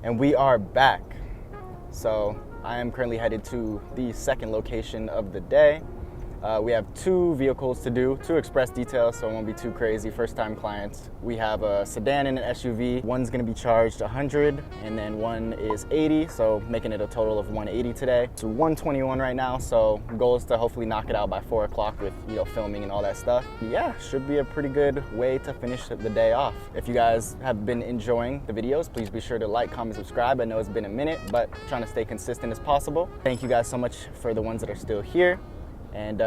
And we are back. So I am currently headed to the second location of the day. We have two vehicles to do, two express details, so it won't be too crazy. First time clients. We have a sedan and an SUV. One's gonna be charged 100 and then one is 80, so making it a total of 180 today. It's 121 right now, so goal is to hopefully knock it out by 4 o'clock with filming and all that stuff. Yeah, should be a pretty good way to finish the day off. If you guys have been enjoying the videos, please be sure to like, comment, subscribe. I know it's been a minute, but trying to stay consistent as possible. Thank you guys so much for the ones that are still here. And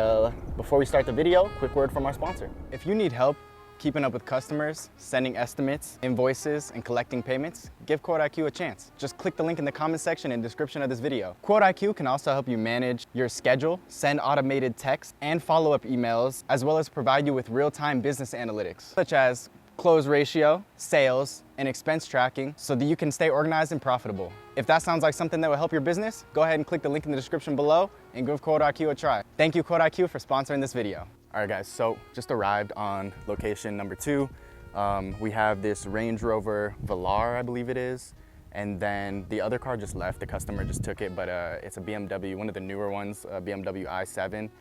before we start the video, quick word from our sponsor. If you need help keeping up with customers, sending estimates, invoices, and collecting payments, give 𝗤𝗂𝗂𝗜𝗤 a chance. Just click the link in the comment section and description of this video. 𝗤𝗂𝗂𝗜𝗤 can also help you manage your schedule, send automated texts and follow-up emails, as well as provide you with real-time business analytics, such as close ratio, sales, and expense tracking so that you can stay organized and profitable. If that sounds like something that will help your business, go ahead and click the link in the description below and give 𝗤𝗂𝗂𝗜𝗤𝗜 a try. Thank you, 𝗤𝗂𝗂𝗜𝗤, for sponsoring this video. All right, guys, so just arrived on location number 2. We have this Range Rover Velar, I believe it is, and then the other car just left. The customer just took it, but it's a BMW, one of the newer ones, BMW i7.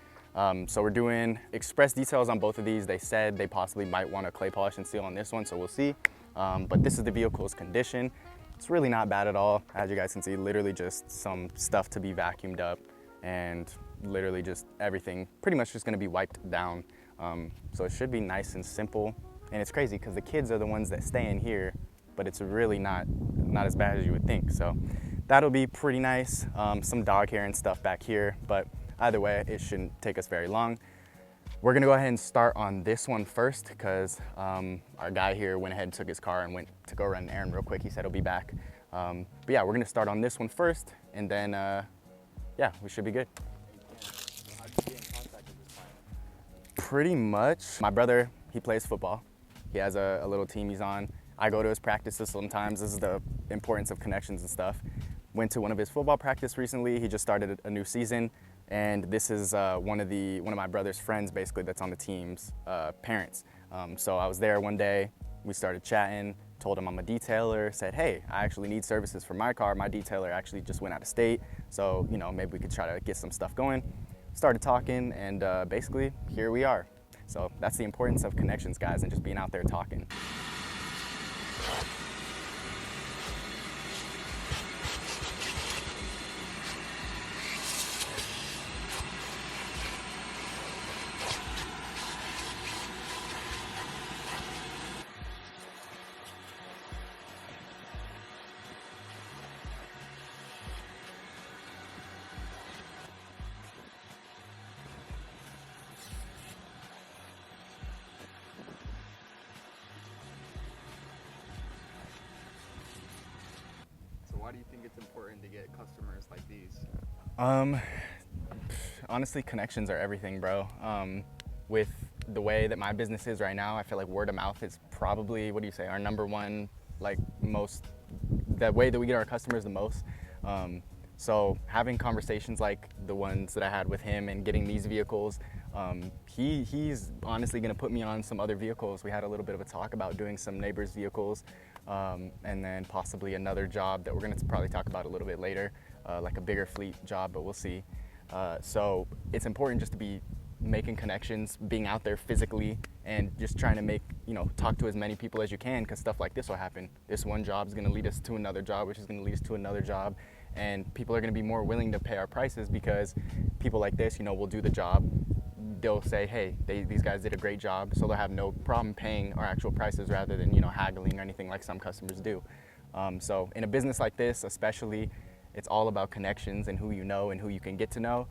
So we're doing express details on both of these. They said they possibly might want to clay polish and seal on this one, so we'll see. But this is the vehicle's condition. It's really not bad at all. As you guys can see, literally just some stuff to be vacuumed up and literally just everything pretty much just gonna be wiped down. So it should be nice and simple. And it's crazy because the kids are the ones that stay in here, but it's really not as bad as you would think. So that'll be pretty nice. Some dog hair and stuff back here, but either way, it shouldn't take us very long. We're gonna go ahead and start on this one first because our guy here went ahead and took his car and went to go run an errand real quick. He said he'll be back. But yeah, we're gonna start on this one first, and then yeah, we should be good. How did you get in contact with this client? Pretty much, my brother, he plays football. He has a little team he's on. I go to his practices sometimes. This is the importance of connections and stuff. Went to one of his football practice recently. He just started a new season. And this is one of my brother's friends, basically, that's on the team's parents. So I was there one day, we started chatting, told him I'm a detailer, said, hey, I actually need services for my car. My detailer actually just went out of state, so maybe we could try to get some stuff going. Started talking, and basically, here we are. So that's the importance of connections, guys, and just being out there talking. Why do you think it's important to get customers like these? Honestly, connections are everything, bro. With the way that my business is right now, I feel like word of mouth is probably, what do you say, our number one, the way that we get our customers the most. So having conversations like the ones that I had with him and getting these vehicles, he's honestly gonna put me on some other vehicles. We had a little bit of a talk about doing some neighbors' vehicles, and then possibly another job that we're gonna probably talk about a little bit later, like a bigger fleet job, but we'll see. So it's important just to be making connections, being out there physically, and just trying to talk to as many people as you can, because stuff like this will happen. This one job is gonna lead us to another job, which is gonna lead us to another job, and people are gonna be more willing to pay our prices because people like this, will do the job. They'll say, hey, these guys did a great job, so they'll have no problem paying our actual prices rather than haggling or anything like some customers do. So in a business like this especially, it's all about connections and who you know and who you can get to know,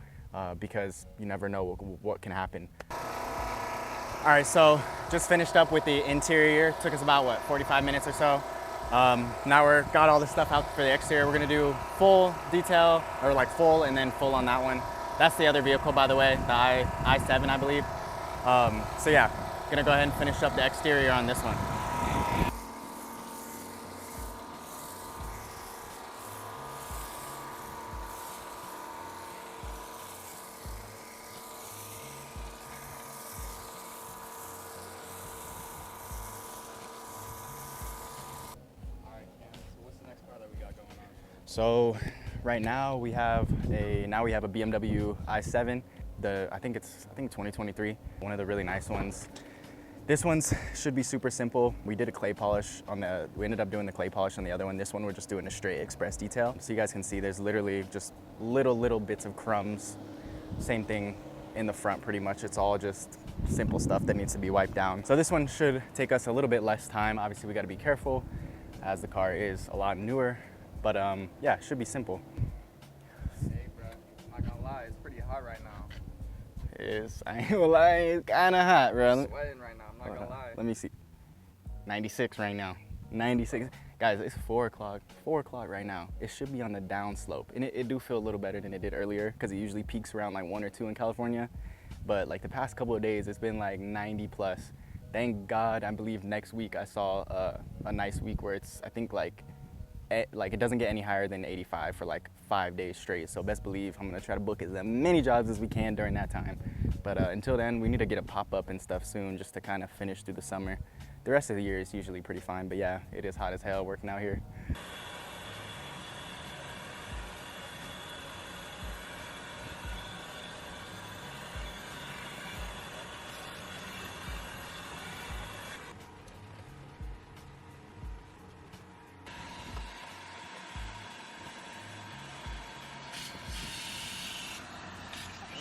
because you never know what can happen. All right, so just finished up with the interior. Took us about, 45 minutes or so. Now we're got all the stuff out for the exterior. We're gonna do full detail, or full and then full on that one. That's the other vehicle, by the way, the i7, I believe. So yeah, gonna go ahead and finish up the exterior on this one. All right, Cam, so what's the next car that we got going? So right now we have a BMW i7. I think it's 2023. One of the really nice ones. This one's should be super simple. We did a clay polish we ended up doing the clay polish on the other one. This one we're just doing a straight express detail. So you guys can see there's literally just little bits of crumbs. Same thing in the front pretty much. It's all just simple stuff that needs to be wiped down. So this one should take us a little bit less time. Obviously we got to be careful as the car is a lot newer, but yeah, it should be simple. Hey bro, I'm not gonna lie, it's pretty hot right now. I ain't gonna lie, it's kind of hot, bro. I'm sweating right now, I'm not gonna lie. Let me see. 96 right now. 96. Guys, it's 4 o'clock. 4 o'clock right now. It should be on the down slope. And it do feel a little better than it did earlier because it usually peaks around like 1 or 2 in California. But like the past couple of days, it's been like 90 plus. Thank God, I believe next week I saw a nice week where it's, I think like it doesn't get any higher than 85 for like 5 days straight. So best believe I'm gonna try to book as many jobs as we can during that time. But until then, we need to get a pop-up and stuff soon just to kind of finish through the summer. The rest of the year is usually pretty fine, but yeah, it is hot as hell working out here.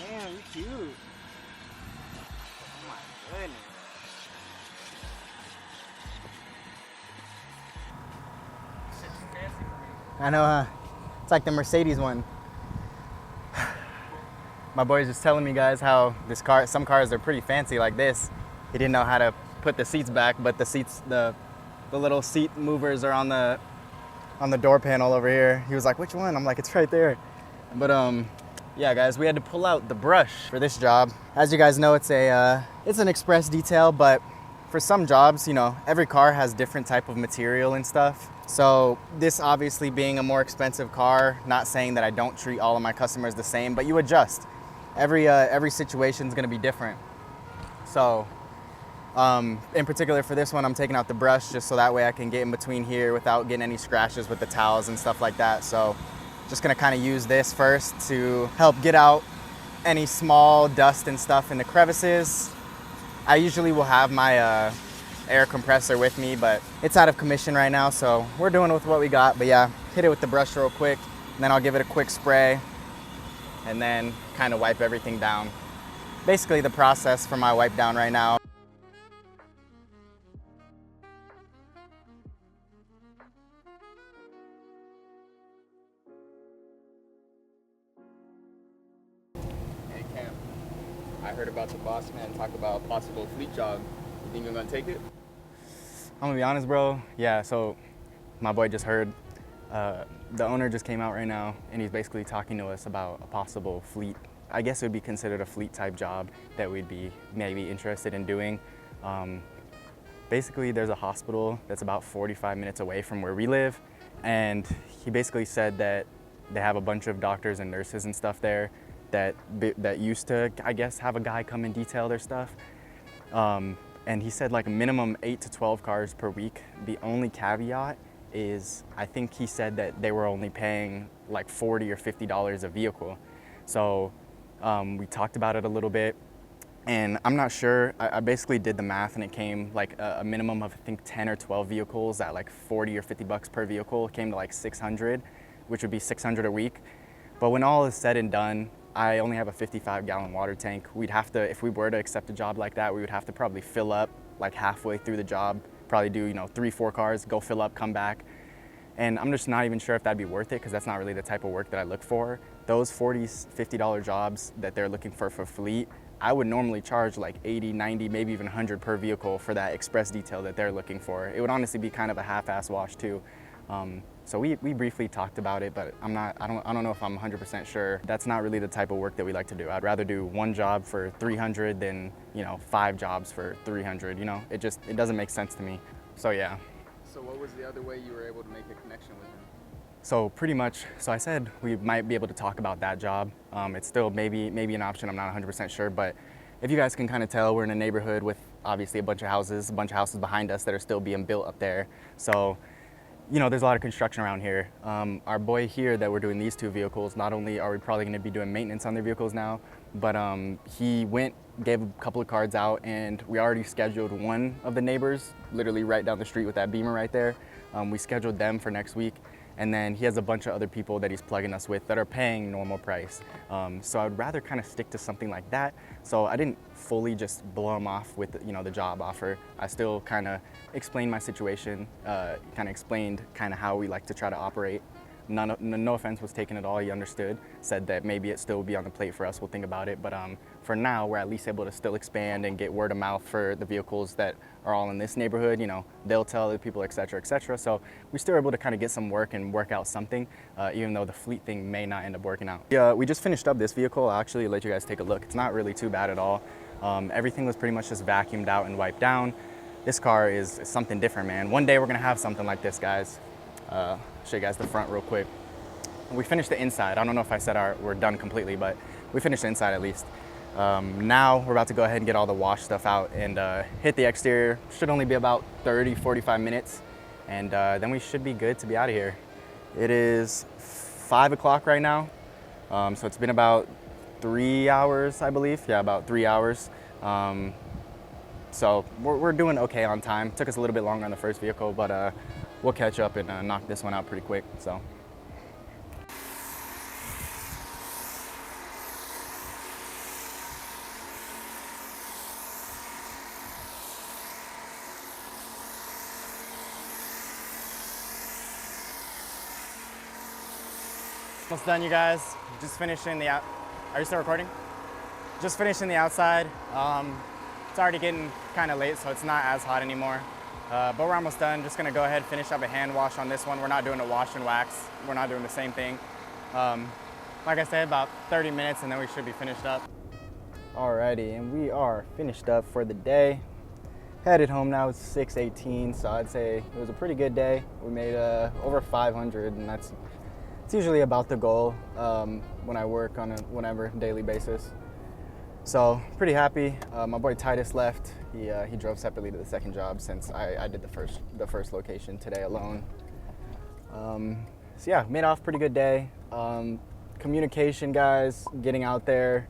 Damn, you cute. Oh my goodness. I know, huh? It's like the Mercedes one. My boy's just telling me, guys, how some cars are pretty fancy like this. He didn't know how to put the seats back, but the little seat movers are on the door panel over here. He was like, which one? I'm like, it's right there. But yeah, guys, we had to pull out the brush for this job. As you guys know, it's an express detail, but for some jobs, you know, every car has different type of material and stuff. So this obviously being a more expensive car, not saying that I don't treat all of my customers the same, but you adjust. Every situation is gonna be different. So in particular for this one, I'm taking out the brush just so that way I can get in between here without getting any scratches with the towels and stuff like that. So just gonna kind of use this first to help get out any small dust and stuff in the crevices. I usually will have my air compressor with me, but it's out of commission right now, so we're doing with what we got. But yeah, hit it with the brush real quick, and then I'll give it a quick spray, and then kind of wipe everything down. Basically the process for my wipe down right now. Hey Cam, I heard about the boss man talk about a possible fleet job. You think you're gonna take it? I'm gonna be honest, bro. Yeah, so my boy just heard. The owner just came out right now, and he's basically talking to us about a possible fleet. I guess it would be considered a fleet type job that we'd be maybe interested in doing. Basically, there's a hospital that's about 45 minutes away from where we live, and he basically said that they have a bunch of doctors and nurses and stuff there that used to, I guess, have a guy come and detail their stuff. And he said like a minimum 8 to 12 cars per week. The only caveat is I think he said that they were only paying like $40 or $50 a vehicle. So we talked about it a little bit, and I'm not sure. I basically did the math, and it came like a minimum of I think 10 or 12 vehicles at like 40 or 50 bucks per vehicle. It came to like 600, which would be 600 a week. But when all is said and done, I only have a 55-gallon water tank. We'd have to, if we were to accept a job like that, we would have to probably fill up like halfway through the job, probably do, you know, 3-4 cars, go fill up, come back. And I'm just not even sure if that'd be worth it, because that's not really the type of work that I look for. Those $40, $50 jobs that they're looking for fleet, I would normally charge like 80, 90, maybe even 100 per vehicle for that express detail that they're looking for. It would honestly be kind of a half-ass wash too. So we briefly talked about it, but I don't know if I'm 100% sure. That's not really the type of work that we like to do. I'd rather do one job for 300 than, you know, 5 jobs for 300, you know? It doesn't make sense to me. So yeah. So what was the other way you were able to make a connection with him? So pretty much, so I said we might be able to talk about that job. It's still maybe an option, I'm not 100% sure, but if you guys can kind of tell, we're in a neighborhood with obviously a bunch of houses behind us that are still being built up there. So you know, there's a lot of construction around here. Our boy here that we're doing these two vehicles, not only are we probably going to be doing maintenance on their vehicles now, but he gave a couple of cards out, and we already scheduled one of the neighbors, literally right down the street with that Beamer right there. We scheduled them for next week. And then he has a bunch of other people that he's plugging us with that are paying normal price. So I'd rather kind of stick to something like that. So I didn't fully just blow him off with, you know, the job offer. I still kind of explained my situation, kind of explained kind of how we like to try to operate. No offense was taken at all. He understood, said that maybe it still would be on the plate for us. We'll think about it. But for now, we're at least able to still expand and get word of mouth for the vehicles that are all in this neighborhood. You know, they'll tell other people, et cetera, et cetera. So we're still able to kind of get some work and work out something, even though the fleet thing may not end up working out. Yeah, we just finished up this vehicle. I'll actually let you guys take a look. It's not really too bad at all. Everything was pretty much just vacuumed out and wiped down. This car is something different, man. One day we're gonna have something like this, guys. Show you guys the front real quick. We finished the inside. I don't know if I said we're done completely, but we finished the inside at least. Now we're about to go ahead and get all the wash stuff out and hit the exterior. Should only be about 30-45 minutes, and then we should be good to be out of here. It is 5 o'clock right now, so it's been about 3 hours, I believe. Yeah, about 3 hours. So we're doing okay on time. Took us a little bit longer on the first vehicle, but we'll catch up and knock this one out pretty quick. So. Almost done, you guys. Just finishing the out. Are you still recording? Just finishing the outside. It's already getting kind of late, so it's not as hot anymore. But we're almost done. Just gonna go ahead and finish up a hand wash on this one. We're not doing a wash and wax. We're not doing the same thing. Like I said, about 30 minutes and then we should be finished up. Alrighty, and we are finished up for the day. Headed home now. It's 6:18, so I'd say it was a pretty good day. We made over 500, and it's usually about the goal when I work on a daily basis. So pretty happy. My boy Titus left. He drove separately to the second job since I did the first location today alone. So yeah, made off pretty good day. Communication, guys, getting out there,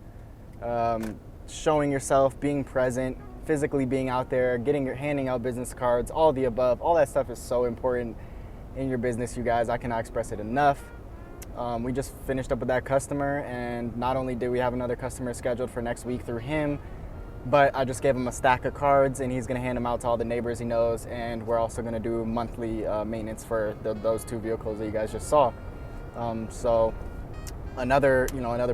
showing yourself, being present, physically being out there, handing out business cards, all the above. All that stuff is so important in your business, you guys. I cannot express it enough. We just finished up with that customer, and not only did we have another customer scheduled for next week through him, but I just gave him a stack of cards, and he's going to hand them out to all the neighbors he knows, and we're also going to do monthly maintenance for those two vehicles that you guys just saw. So another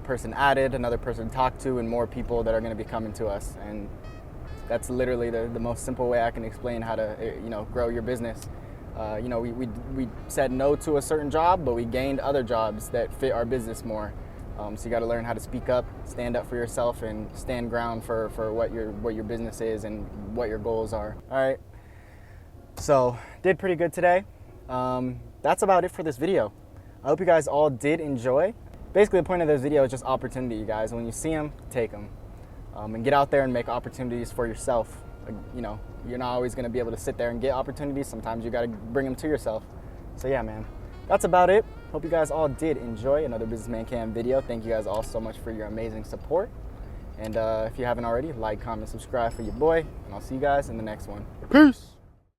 person added, another person talked to, and more people that are going to be coming to us, and that's literally the most simple way I can explain how to grow your business. We said no to a certain job, but we gained other jobs that fit our business more. So you got to learn how to speak up, stand up for yourself, and stand ground for what your business is and what your goals are. All right. So did pretty good today. That's about it for this video. I hope you guys all did enjoy. Basically, the point of this video is just opportunity, you guys. When you see them, take them, and get out there and make opportunities for yourself. You're not always going to be able to sit there and get opportunities. Sometimes you got to bring them to yourself. So yeah, man, that's about it. Hope you guys all did enjoy another Businessman Cam video. Thank you guys all so much for your amazing support. And if you haven't already, like, comment, subscribe for your boy, and I'll see you guys in the next one. Peace.